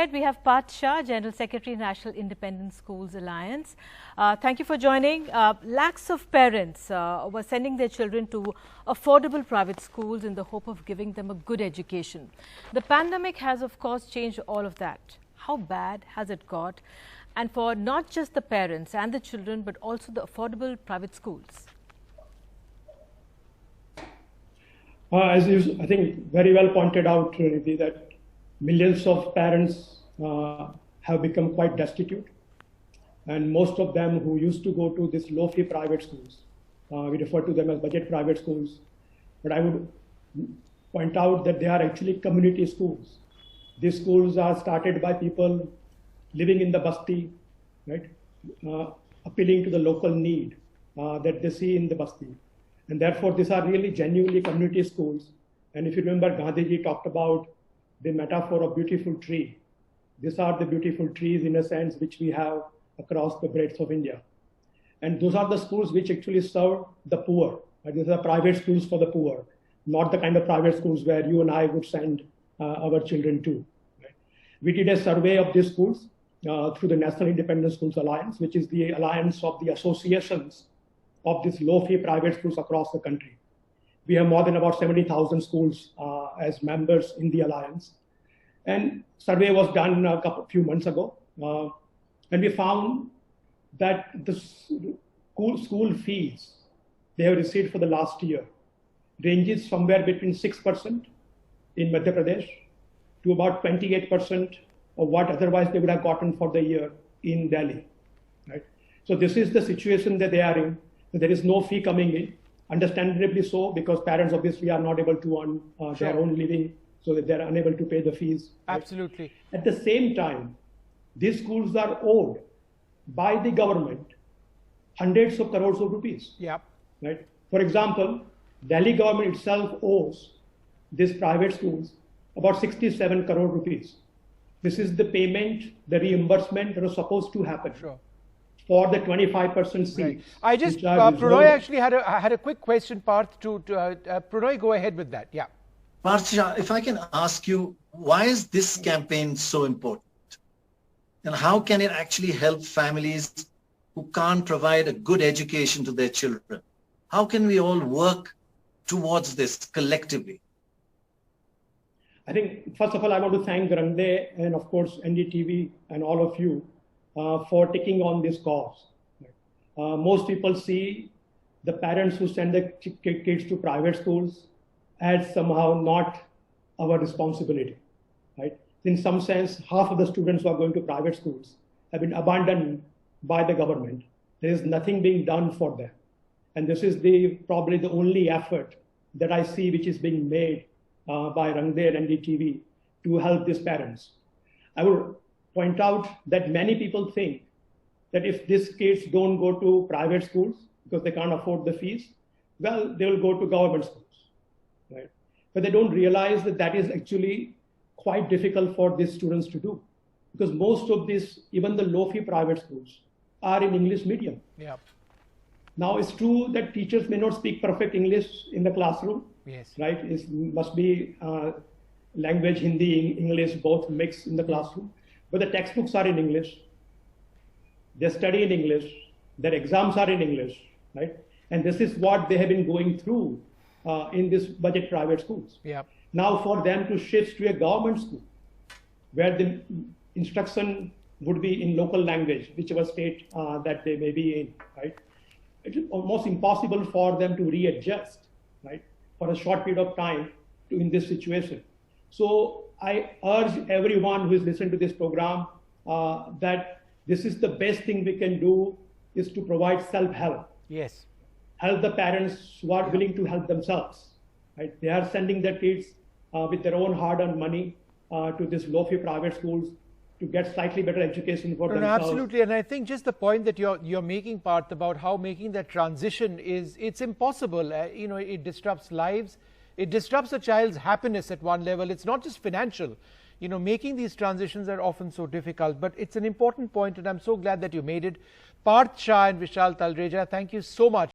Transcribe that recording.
ahead, we have Parth Shah, General Secretary, National Independent Schools Alliance. Thank you for joining. Lakhs of parents were sending their children to affordable private schools in the hope of giving them a good education. The pandemic has, of course, changed all of that. How bad has it got? And for not just the parents and the children, but also the affordable private schools. As you, I think, very well pointed out, Trinity, that millions of parents have become quite destitute. And most of them who used to go to these low-fee private schools, we refer to them as budget private schools. But I would point out that they are actually community schools. These schools are started by people living in the basti, right? Appealing to the local need that they see in the basti. And therefore, these are really genuinely community schools. And if you remember, Gandhiji talked about the metaphor of beautiful tree. These are the beautiful trees, in a sense, which we have across the breadth of India. And those are the schools which actually serve the poor. Right? These are private schools for the poor, not the kind of private schools where you and I would send our children to. Right? We did a survey of these schools through the National Independent Schools Alliance, which is the alliance of the associations of these low-fee private schools across the country. We have more than about 70,000 schools as members in the alliance. And survey was done a few months ago. And we found that the school fees they have received for the last year ranges somewhere between 6% in Madhya Pradesh to about 28% of what otherwise they would have gotten for the year in Delhi. Right? So this is the situation that they are in. There is no fee coming in, understandably so, because parents obviously are not able to earn their own living, so that they're unable to pay the fees. Absolutely. Right? At the same time, these schools are owed by the government hundreds of crores of rupees. Yeah. Right? For example, Delhi government itself owes these private schools about 67 crore rupees. This is the payment, the reimbursement that was supposed to happen. Sure. For the 25% seats. Right. I just, Prannoy actually had a quick question, Parth, Prannoy, go ahead with that. Yeah. Parth Shah, if I can ask you, why is this campaign so important? And how can it actually help families who can't provide a good education to their children? How can we all work towards this collectively? I think, first of all, I want to thank Rangde and, of course, NDTV and all of you for taking on this cause. Most people see the parents who send their kids to private schools as somehow not our responsibility. Right? In some sense, half of the students who are going to private schools have been abandoned by the government. There is nothing being done for them. And this is probably the only effort that I see which is being made by Rangde and NDTV to help these parents. I would point out that many people think that if these kids don't go to private schools because they can't afford the fees, well, they will go to government schools, right? But they don't realize that that is actually quite difficult for these students to do, because most of these, even the low-fee private schools, are in English medium. Yeah. Now, it's true that teachers may not speak perfect English in the classroom, yes, right? It must be language, Hindi, English, both mixed in the classroom. But the textbooks are in English, they study in English, their exams are in English, right? And this is what they have been going through in these budget private schools. Yeah. Now for them to shift to a government school, where the instruction would be in local language, whichever state that they may be in, right? It is almost impossible for them to readjust, right? For a short period of time in this situation. So I urge everyone who is listening to this program that this is the best thing we can do, is to provide self-help. Yes. Help the parents who are willing to help themselves. Right? They are sending their kids with their own hard-earned money to these low-fee private schools to get slightly better education for themselves. Absolutely, and I think just the point that you're making, Parth, about how making that transition it's impossible. You know, it disrupts lives. It disrupts a child's happiness at one level. It's not just financial. You know, making these transitions are often so difficult, but it's an important point, and I'm so glad that you made it. Parth Shah and Vishal Talreja, thank you so much.